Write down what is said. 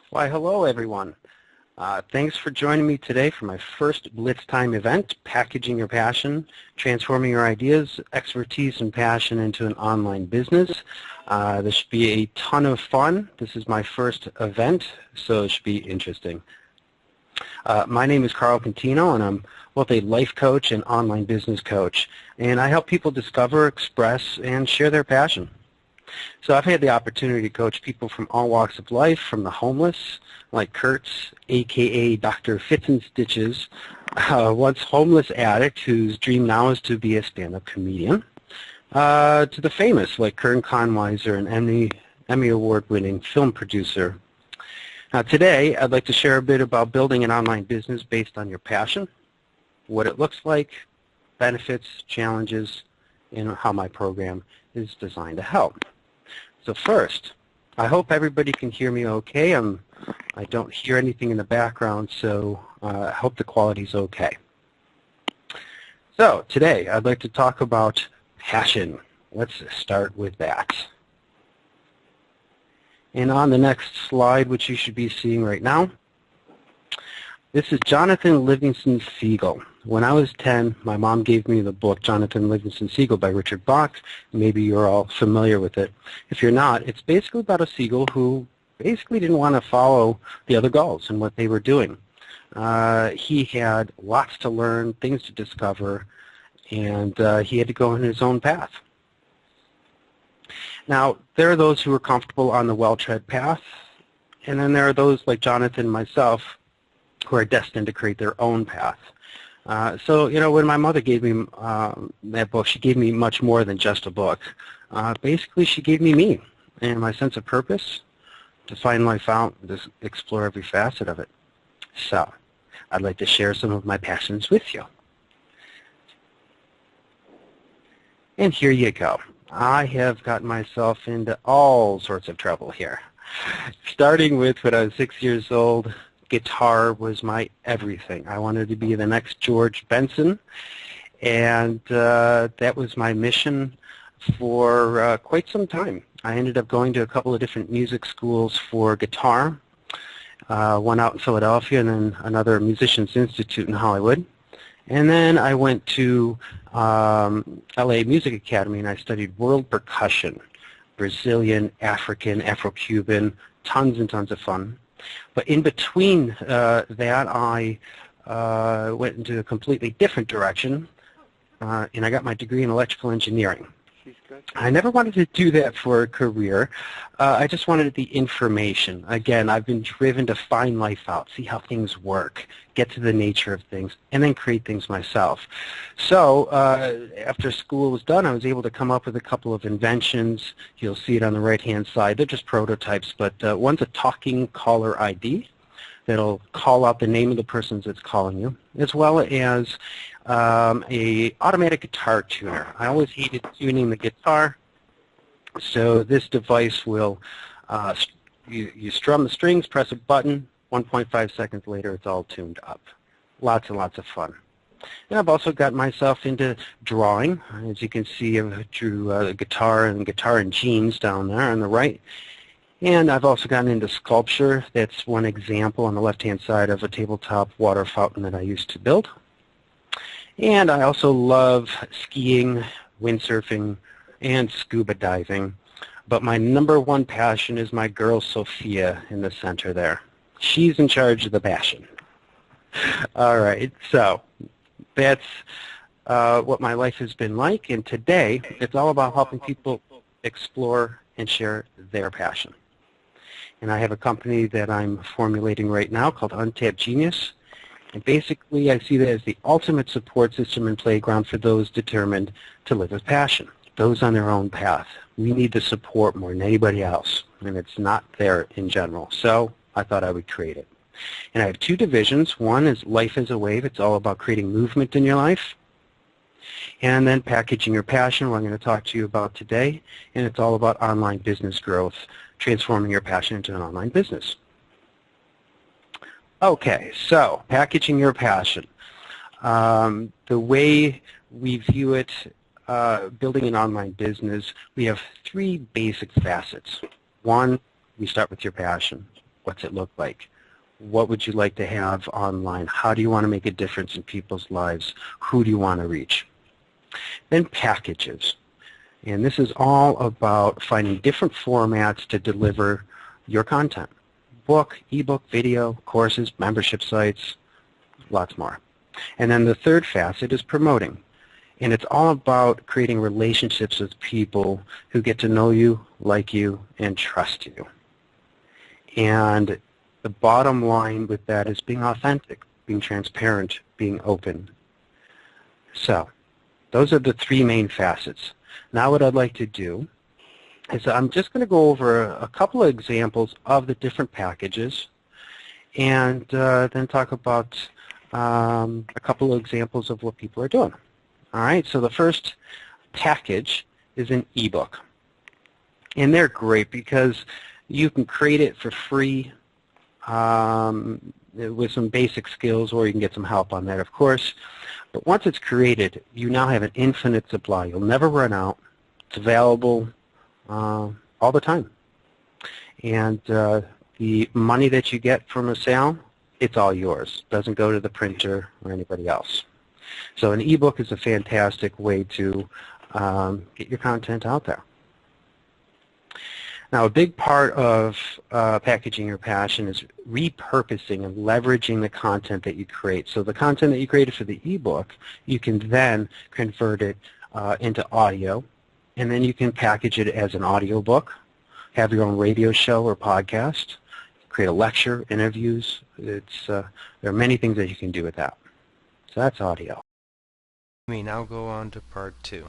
Why, hello everyone. Thanks for joining me today for my first Blitztime event, Packaging Your Passion, Transforming Your Ideas, Expertise, and Passion into an Online Business. This should be a ton of fun. This is my first event, so it should be interesting. My name is Carl Contino, and I'm both a life coach and online business coach, and I help people discover, express, and share their passion. So I've had the opportunity to coach people from all walks of life, from the homeless, like Kurtz, a.k.a. Dr. Fits and Stitches, once homeless addict whose dream now is to be a stand-up comedian, to the famous, like Kern Conweiser, an Emmy Award-winning film producer. Now today, I'd like to share a bit about building an online business based on your passion, what it looks like, benefits, challenges, and how my program is designed to help. So first, I hope everybody can hear me okay. I don't hear anything in the background, so I hope the quality's okay. So today, I'd like to talk about passion. Let's start with that. And on the next slide, which you should be seeing right now, this is Jonathan Livingston Seagull. When I was 10, my mom gave me the book Jonathan Livingston Seagull by Richard Bach. Maybe you're all familiar with it. If you're not, it's basically about a seagull who basically didn't want to follow the other gulls and what they were doing. He had lots to learn, things to discover, and he had to go on his own path. Now, there are those who are comfortable on the well-tread path, and then there are those like Jonathan and myself who are destined to create their own path. So, you know, when my mother gave me that book, she gave me much more than just a book. Basically, she gave me and my sense of purpose to find life out and just explore every facet of it. So, I'd like to share some of my passions with you. And here you go. I have gotten myself into all sorts of trouble here. Starting with when I was 6 years old, guitar was my everything. I wanted to be the next George Benson, and that was my mission for quite some time. I ended up going to a couple of different music schools for guitar, one out in Philadelphia and then another Musicians Institute in Hollywood. And then I went to LA Music Academy and I studied world percussion, Brazilian, African, Afro-Cuban, tons and tons of fun. But in between that, I went into a completely different direction, and I got my degree in electrical engineering. I never wanted to do that for a career. I just wanted the information. Again, I've been driven to find life out, see how things work, get to the nature of things, and then create things myself. So after school was done, I was able to come up with a couple of inventions. You'll see it on the right-hand side. They're just prototypes, but one's a talking caller ID that'll call out the name of the person that's calling you, as well as a automatic guitar tuner. I always hated tuning the guitar, so this device will, you strum the strings, press a button, 1.5 seconds later it's all tuned up. Lots and lots of fun. And I've also got myself into drawing. As you can see, I drew a guitar and jeans down there on the right. And I've also gotten into sculpture. That's one example on the left-hand side of a tabletop water fountain that I used to build. And I also love skiing, windsurfing, and scuba diving. But my #1 passion is my girl Sophia in the center there. She's in charge of the passion. All right, so that's what my life has been like. And today, it's all about helping people explore and share their passion. And I have a company that I'm formulating right now called Untapped Genius. And basically, I see that as the ultimate support system and playground for those determined to live with passion, those on their own path. We need the support more than anybody else, and it's not there in general. So I thought I would create it. And I have two divisions. One is Life as a Wave. It's all about creating movement in your life. And then Packaging Your Passion, what I'm going to talk to you about today. And it's all about online business growth, transforming your passion into an online business. Okay, so Packaging Your Passion. The way we view it, building an online business, we have three basic facets. One, we start with your passion. What's it look like? What would you like to have online? How do you want to make a difference in people's lives? Who do you want to reach? Then packages. And this is all about finding different formats to deliver your content. Book, ebook, video, courses, membership sites, lots more. And then the third facet is promoting. And it's all about creating relationships with people who get to know you, like you, and trust you. And the bottom line with that is being authentic, being transparent, being open. So those are the three main facets. Now what I'd like to do is I'm just going to go over a couple of examples of the different packages and then talk about a couple of examples of what people are doing. All right, so the first package is an ebook. And they're great because you can create it for free with some basic skills, or you can get some help on that, of course. But once it's created, you now have an infinite supply. You'll never run out. It's available all the time. And the money that you get from a sale, it's all yours. It doesn't go to the printer or anybody else. So an ebook is a fantastic way to get your content out there. Now, a big part of packaging your passion is repurposing and leveraging the content that you create. So the content that you created for the ebook, you can then convert it into audio, and then you can package it as an audio book, have your own radio show or podcast, create a lecture, interviews. There are many things that you can do with that. So that's audio. We now go on to part 2.